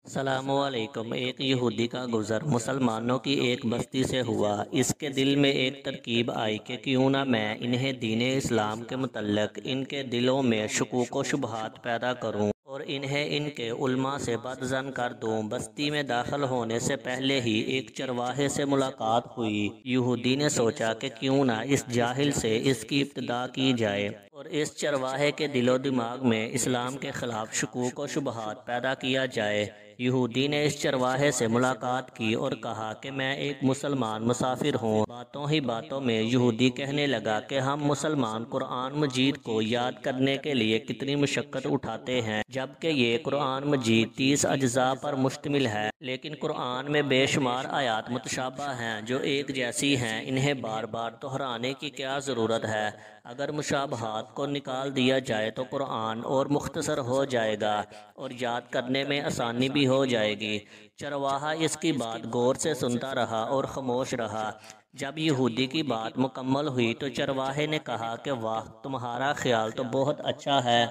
السلام علیکم۔ ایک یہودی کا گزر مسلمانوں کی ایک بستی سے ہوا۔ اس کے دل میں ایک ترکیب آئی کہ کیوں نہ میں انہیں دین اسلام کے متعلق ان کے دلوں میں شکوک و شبہات پیدا کروں اور انہیں ان کے علماء سے بدظن کر دوں۔ بستی میں داخل ہونے سے پہلے ہی ایک چرواہے سے ملاقات ہوئی۔ یہودی نے سوچا کہ کیوں نہ اس جاہل سے اس کی ابتدا کی جائے اور اس چرواہے کے دل و دماغ میں اسلام کے خلاف شکوک و شبہات پیدا کیا جائے۔ یہودی نے اس چرواہے سے ملاقات کی اور کہا کہ میں ایک مسلمان مسافر ہوں۔ باتوں ہی باتوں میں یہودی کہنے لگا کہ ہم مسلمان قرآن مجید کو یاد کرنے کے لیے کتنی مشقت اٹھاتے ہیں، جبکہ یہ قرآن مجید 30 اجزاء پر مشتمل ہے، لیکن قرآن میں بے شمار آیات متشابہ ہیں جو ایک جیسی ہیں، انہیں بار بار دہرانے کی کیا ضرورت ہے؟ اگر مشابہات کو نکال دیا جائے تو قرآن اور مختصر ہو جائے گا اور یاد کرنے میں آسانی بھی ہو جائے گی۔ چرواہا اس کی بات غور سے سنتا رہا اور خاموش رہا۔ جب یہودی کی بات مکمل ہوئی تو چرواہے نے کہا کہ واہ، تمہارا خیال تو بہت اچھا ہے۔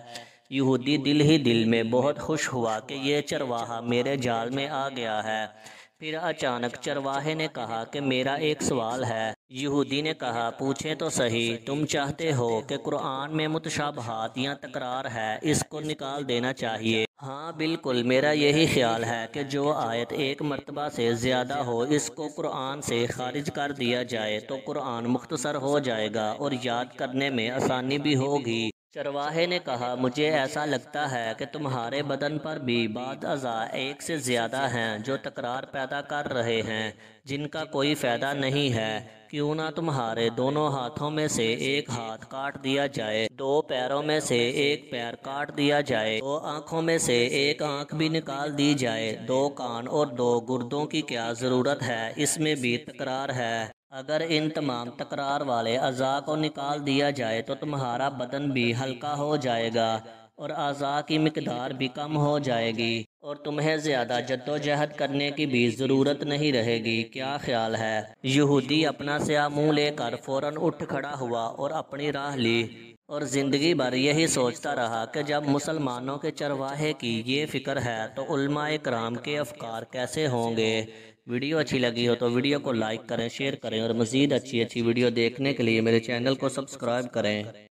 یہودی دل ہی دل میں بہت خوش ہوا کہ یہ چرواہا میرے جال میں آ گیا ہے۔ پھر اچانک چرواہے نے کہا کہ میرا ایک سوال ہے۔ یہودی نے کہا پوچھیں تو صحیح، تم چاہتے ہو کہ قرآن میں متشابہات یا تکرار ہے، اس کو نکال دینا چاہیے؟ ہاں بالکل، میرا یہی خیال ہے کہ جو آیت ایک مرتبہ سے زیادہ ہو اس کو قرآن سے خارج کر دیا جائے تو قرآن مختصر ہو جائے گا اور یاد کرنے میں آسانی بھی ہوگی۔ چرواہے نے کہا مجھے ایسا لگتا ہے کہ تمہارے بدن پر بھی بعض اعضاء ایک سے زیادہ ہیں جو تکرار پیدا کر رہے ہیں، جن کا کوئی فائدہ نہیں ہے۔ کیوں نہ تمہارے دونوں ہاتھوں میں سے ایک ہاتھ کاٹ دیا جائے، دو پیروں میں سے ایک پیر کاٹ دیا جائے، دو آنکھوں میں سے ایک آنکھ بھی نکال دی جائے، دو کان اور دو گردوں کی کیا ضرورت ہے؟ اس میں بھی تکرار ہے۔ اگر ان تمام تکرار والے اعضاء کو نکال دیا جائے تو تمہارا بدن بھی ہلکا ہو جائے گا اور اعضاء کی مقدار بھی کم ہو جائے گی اور تمہیں زیادہ جدوجہد کرنے کی بھی ضرورت نہیں رہے گی۔ کیا خیال ہے؟ یہودی اپنا سیاہ منہ لے کر فوراً اٹھ کھڑا ہوا اور اپنی راہ لی اور زندگی بھر یہی سوچتا رہا کہ جب مسلمانوں کے چرواہے کی یہ فکر ہے تو علماء کرام کے افکار کیسے ہوں گے؟ ویڈیو اچھی لگی ہو تو ویڈیو کو لائک کریں، شیئر کریں اور مزید اچھی ویڈیو دیکھنے کے لیے میرے چینل کو سبسکرائب کریں۔